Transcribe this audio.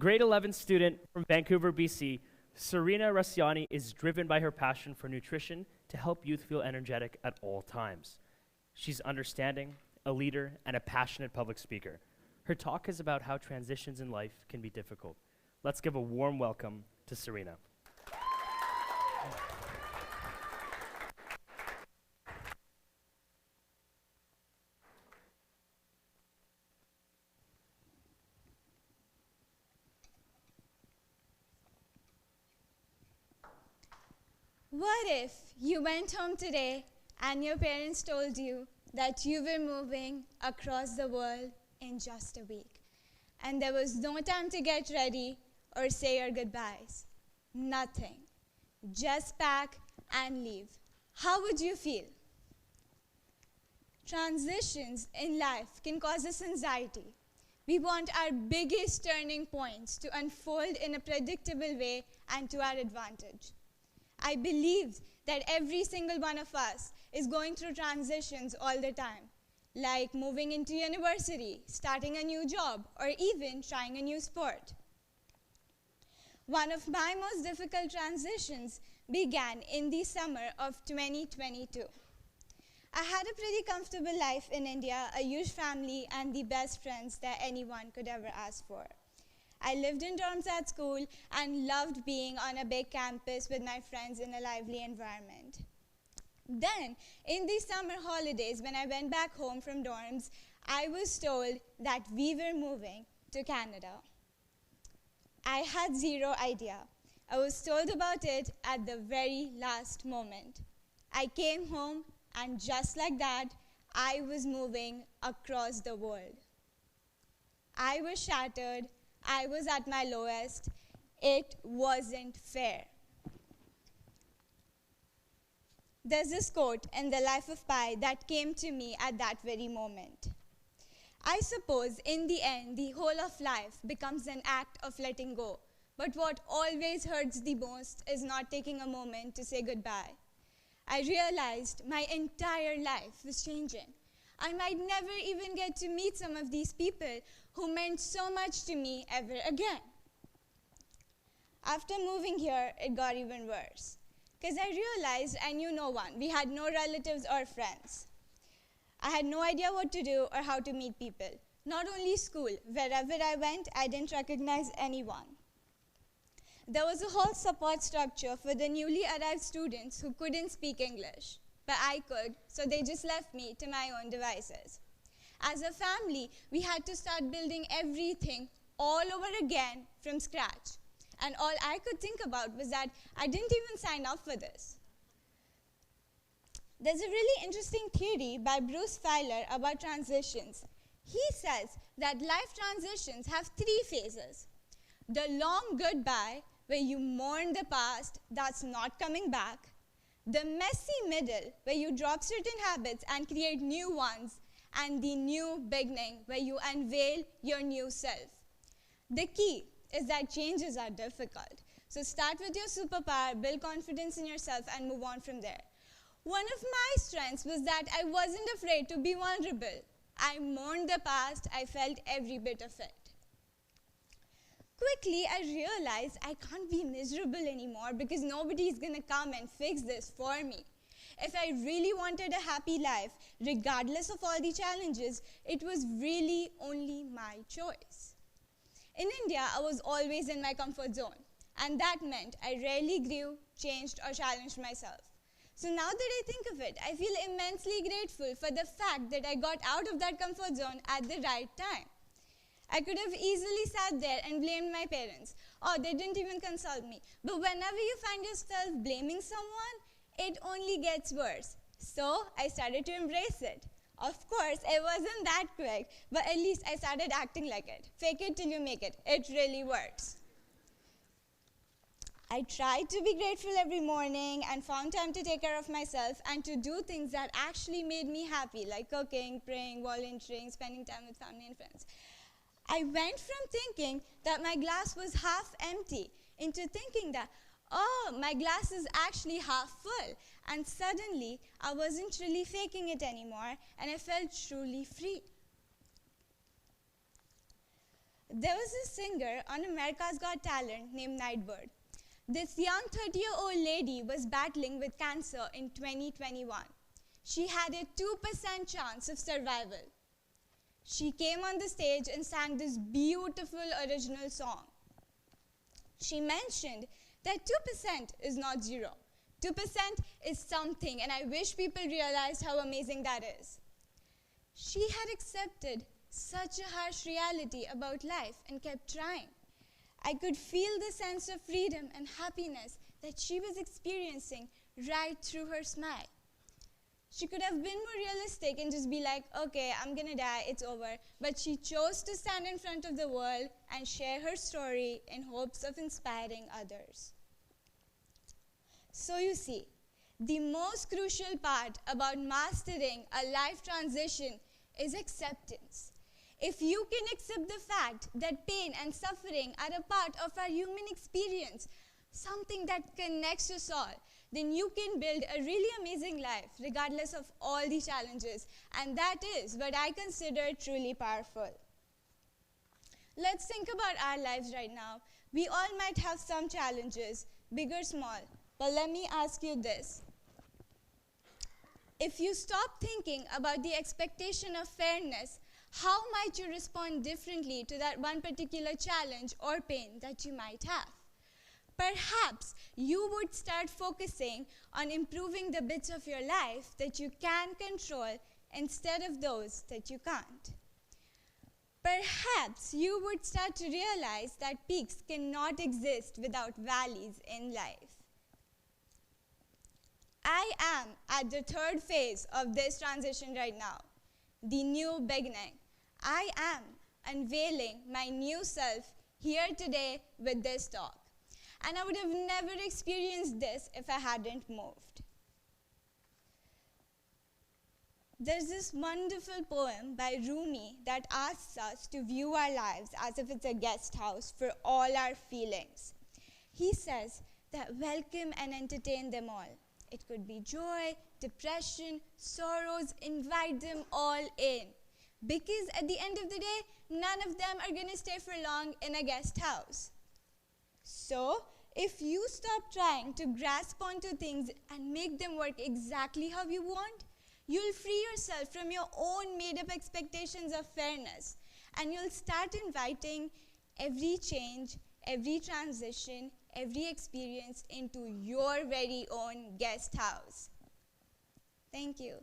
grade 11 student from Vancouver, BC, Serena Rassiani is driven by her passion for nutrition to help youth feel energetic at all times. She's understanding, a leader, and a passionate public speaker. Her talk is about how transitions in life can be difficult. Let's give a warm welcome to Serena. What if you went home today and your parents told you that you were moving across the world in just a week, and there was no time to get ready or say your goodbyes? Nothing. Just pack and leave. How would you feel? Transitions in life can cause us anxiety. We want our biggest turning points to unfold in a predictable way and to our advantage. I believe that every single one of us is going through transitions all the time, like moving into university, starting a new job, or even trying a new sport. One of my most difficult transitions began in the summer of 2022. I had a pretty comfortable life in India, a huge family, and the best friends that anyone could ever ask for. I lived in dorms at school and loved being on a big campus with my friends in a lively environment. Then, in the summer holidays, when I went back home from dorms, I was told that we were moving to Canada. I had zero idea. I was told about it at the very last moment. I came home, and just like that, I was moving across the world. I was shattered. I was at my lowest. It wasn't fair. There's this quote in The Life of Pi that came to me at that very moment. I suppose in the end, the whole of life becomes an act of letting go. But what always hurts the most is not taking a moment to say goodbye. I realized my entire life was changing. I might never even get to meet some of these people who meant so much to me ever again. After moving here, it got even worse. Because I realized I knew no one. We had no relatives or friends. I had no idea what to do or how to meet people. Not only school, wherever I went, I didn't recognize anyone. There was a whole support structure for the newly arrived students who couldn't speak English. But I could, so they just left me to my own devices. As a family, we had to start building everything all over again from scratch. And all I could think about was that I didn't even sign up for this. There's a really interesting theory by Bruce Feiler about transitions. He says that life transitions have three phases. The long goodbye, where you mourn the past that's not coming back. The messy middle, where you drop certain habits and create new ones. And the new beginning, where you unveil your new self. The key is that changes are difficult. So start with your superpower, build confidence in yourself, and move on from there. One of my strengths was that I wasn't afraid to be vulnerable. I mourned the past. I felt every bit of it. Quickly, I realized I can't be miserable anymore because nobody's going to come and fix this for me. If I really wanted a happy life, regardless of all the challenges, it was really only my choice. In India, I was always in my comfort zone, and that meant I rarely grew, changed, or challenged myself. So now that I think of it, I feel immensely grateful for the fact that I got out of that comfort zone at the right time. I could have easily sat there and blamed my parents. Oh, they didn't even consult me. But whenever you find yourself blaming someone, it only gets worse. So I started to embrace it. Of course, it wasn't that quick, but at least I started acting like it. Fake it till you make it. It really works. I tried to be grateful every morning and found time to take care of myself and to do things that actually made me happy, like cooking, praying, volunteering, spending time with family and friends. I went from thinking that my glass was half empty into thinking that, oh, my glass is actually half full. And suddenly, I wasn't really faking it anymore, and I felt truly free. There was a singer on America's Got Talent named Nightbird. This young 30-year-old lady was battling with cancer in 2021. She had a 2% chance of survival. She came on the stage and sang this beautiful original song. She mentioned that 2% is not zero. 2% is something, and I wish people realized how amazing that is. She had accepted such a harsh reality about life and kept trying. I could feel the sense of freedom and happiness that she was experiencing right through her smile. She could have been more realistic and just be like, okay, I'm gonna die, it's over. But she chose to stand in front of the world and share her story in hopes of inspiring others. So you see, the most crucial part about mastering a life transition is acceptance. If you can accept the fact that pain and suffering are a part of our human experience, something that connects us all, then you can build a really amazing life regardless of all the challenges. And that is what I consider truly powerful. Let's think about our lives right now. We all might have some challenges, big or small. But let me ask you this. If you stop thinking about the expectation of fairness, how might you respond differently to that one particular challenge or pain that you might have? Perhaps you would start focusing on improving the bits of your life that you can control instead of those that you can't. Perhaps you would start to realize that peaks cannot exist without valleys in life. I am at the third phase of this transition right now, the new beginning. I am unveiling my new self here today with this talk. And I would have never experienced this if I hadn't moved. There's this wonderful poem by Rumi that asks us to view our lives as if it's a guest house for all our feelings. He says that welcome and entertain them all. It could be joy, depression, sorrows, invite them all in. Because at the end of the day, none of them are going to stay for long in a guest house. So, if you stop trying to grasp onto things and make them work exactly how you want, you'll free yourself from your own made-up expectations of fairness, and you'll start inviting every change, every transition, every experience into your very own guest house. Thank you.